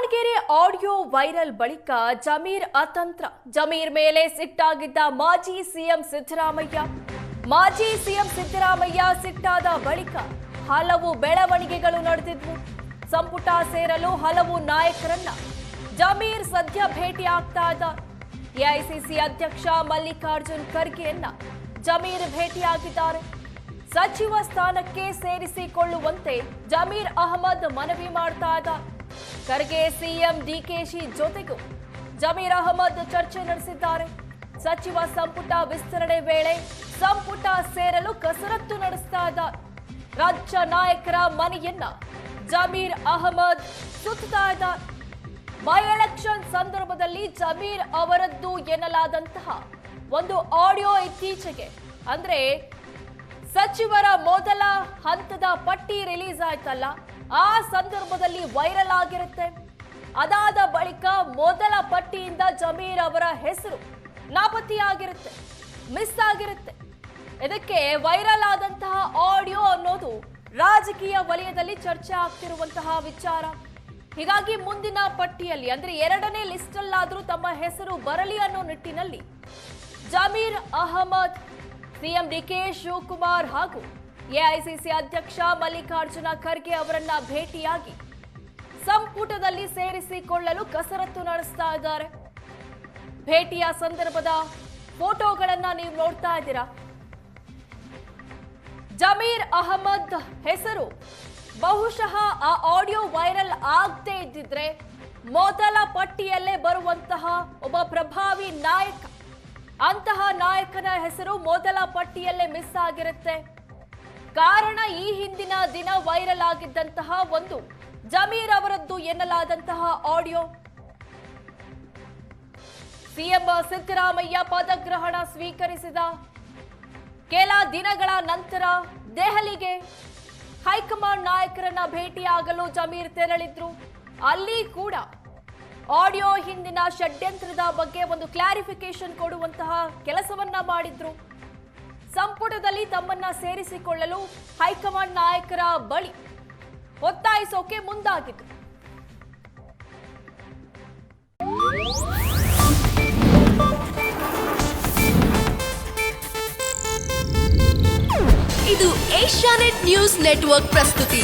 Davanagere audio viral ಬಳಿಕ ಜಮೀರ್ ಅತಂತ್ರ. ಜಮೀರ್ ಮೇಲೆ ಸಿಟ್ಟಾಗಿದ್ದ ಮಾಜಿ ಸಿಎಂ ಸಿದ್ದರಾಮಯ್ಯ ಸಿಟ್ಟಾದ ಬಳಿಕ ಹಲವು ಬೆಳವಣಿಗೆಗಳು ನಡೆದಿದ್ವು. ಸಂಪುಟ ಸೇರಲು ಹಲವು ನಾಯಕರನ್ನ ಜಮೀರ್ ಸದ್ಯ ಭೇಟಿ ಆಗ್ತಾ ಇದ್ದಾರೆ. ಎಐಸಿಸಿ ಅಧ್ಯಕ್ಷ ಮಲ್ಲಿಕಾರ್ಜುನ್ ಖರ್ಗೆಯನ್ನ ಜಮೀರ್ ಭೇಟಿಯಾಗಿದ್ದಾರೆ. ಸಚಿವ ಸ್ಥಾನಕ್ಕೆ ಸೇರಿಸಿಕೊಳ್ಳುವಂತೆ ಜಮೀರ್ ಅಹಮದ್ ಮನವಿ ಮಾಡ್ತಾ ಇದ್ದಾರೆ. ಖರ್ಗೆ ಸಿಎಂ ಡಿಕೆಶಿ ಜೊತೆಗೂ ಜಮೀರ್ ಅಹಮದ್ ಚರ್ಚೆ ನಡೆಸಿದ್ದಾರೆ. ಸಚಿವ ಸಂಪುಟ ವಿಸ್ತರಣೆ ವೇಳೆ ಸಂಪುಟ ಸೇರಲು ಕಸರತ್ತು ನಡೆಸ್ತಾ ಇದ್ದಾರೆ. ರಾಜ್ಯ ನಾಯಕರ ಮನೆಯನ್ನ ಜಮೀರ್ ಅಹಮದ್ ಸುತ್ತಾ ಇದ್ದಾರೆ. ಬೈ ಎಲೆಕ್ಷನ್ ಸಂದರ್ಭದಲ್ಲಿ ಜಮೀರ್ ಅವರದ್ದು ಎನ್ನಲಾದಂತಹ ಒಂದು ಆಡಿಯೋ ಇತ್ತೀಚೆಗೆ ಅಂದ್ರೆ ಸಚಿವರ ಮೊದಲ ಹಂತದ ಪಟ್ಟಿ ರಿಲೀಸ್ ಆಯ್ತಲ್ಲ, ಆ ಸಂದರ್ಭದಲ್ಲಿ ವೈರಲ್ ಆಗಿರುತ್ತೆ. ಅದಾದ ಬಳಿಕ ಮೊದಲ ಪಟ್ಟಿಯಿಂದ ಜಮೀರ್ ಅವರ ಹೆಸರು ನಾಪತ್ತೆಯಾಗಿರುತ್ತೆ, ಮಿಸ್ ಆಗಿರುತ್ತೆ. ಇದಕ್ಕೆ ವೈರಲ್ ಆದಂತಹ ಆಡಿಯೋ ಅನ್ನೋದು ರಾಜಕೀಯ ವಲಯದಲ್ಲಿ ಚರ್ಚೆ ಆಗ್ತಿರುವಂತಹ ವಿಚಾರ. ಹೀಗಾಗಿ ಮುಂದಿನ ಪಟ್ಟಿಯಲ್ಲಿ ಅಂದ್ರೆ 2ನೇ ಲಿಸ್ಟ್ ಅಲ್ಲಾದ್ರೂ ತಮ್ಮ ಹೆಸರು ಬರಲಿ ಅನ್ನೋ ನಿಟ್ಟಿನಲ್ಲಿ ಜಮೀರ್ ಅಹಮದ್ ಸಿಎಂ ಡಿಕೆ ಶಿವಕುಮಾರ್ ಹಾಗೂ ಎಐಸಿಸಿ ಅಧ್ಯಕ್ಷ ಮಲ್ಲಿಕಾರ್ಜುನ ಖರ್ಗೆ ಅವರನ್ನ ಭೇಟಿಯಾಗಿ ಸಂಪುಟದಲ್ಲಿ ಸೇರಿಸಿಕೊಳ್ಳಲು ಕಸರತ್ತು ನಡೆಸ್ತಾ ಇದ್ದಾರೆ. ಭೇಟಿಯ ಸಂದರ್ಭದ ಫೋಟೋಗಳನ್ನ ನೀವು ನೋಡ್ತಾ ಇದ್ದೀರಾ. ಜಮೀರ್ ಅಹಮದ್ ಹೆಸರು ಬಹುಶಃ ಆ ಆಡಿಯೋ ವೈರಲ್ ಆಗದೆ ಇದ್ದಿದ್ರೆ ಮೊದಲ ಪಟ್ಟಿಯಲ್ಲೇ ಬರುವಂತಹ ಒಬ್ಬ ಪ್ರಭಾವಿ ನಾಯಕ, ಅಂತಹ ನಾಯಕನ ಹೆಸರು ಮೊದಲ ಪಟ್ಟಿಯಲ್ಲೇ ಮಿಸ್ ಆಗಿರುತ್ತೆ. ಕಾರಣ ಈ ಹಿಂದಿನ ದಿನ ವೈರಲ್ ಆಗಿದ್ದಂತಹ ಒಂದು ಜಮೀರ್ ಅವರದ್ದು ಎನ್ನಲಾದಂತಹ ಆಡಿಯೋ. ಸಿಎಂ ಸಿದ್ದರಾಮಯ್ಯ ಪದಗ್ರಹಣ ಸ್ವೀಕರಿಸಿದ ಕೆಲ ದಿನಗಳ ನಂತರ ದೆಹಲಿಗೆ ಹೈಕಮಾಂಡ್ ನಾಯಕರನ್ನ ಭೇಟಿಯಾಗಲು ಜಮೀರ್ ತೆರಳಿದ್ರು. ಅಲ್ಲಿ ಕೂಡ ಆಡಿಯೋ ಹಿಂದಿನ ಷಡ್ಯಂತ್ರದ ಬಗ್ಗೆ ಒಂದು ಕ್ಲಾರಿಫಿಕೇಶನ್ ಕೊಡುವಂತಹ ಕೆಲಸವನ್ನ ಮಾಡಿದ್ರು. ಸಂಪುಟದಲ್ಲಿ ತಮ್ಮನ್ನ ಸೇರಿಸಿಕೊಳ್ಳಲು ಹೈಕಮಾಂಡ್ ನಾಯಕರ ಬಳಿ ಒತ್ತಾಯಿಸೋಕೆ ಮುಂದಾಗಿತ್ತು. ಇದು ಏಷ್ಯಾನೆಟ್ ನ್ಯೂಸ್ ನೆಟ್ವರ್ಕ್ ಪ್ರಸ್ತುತಿ.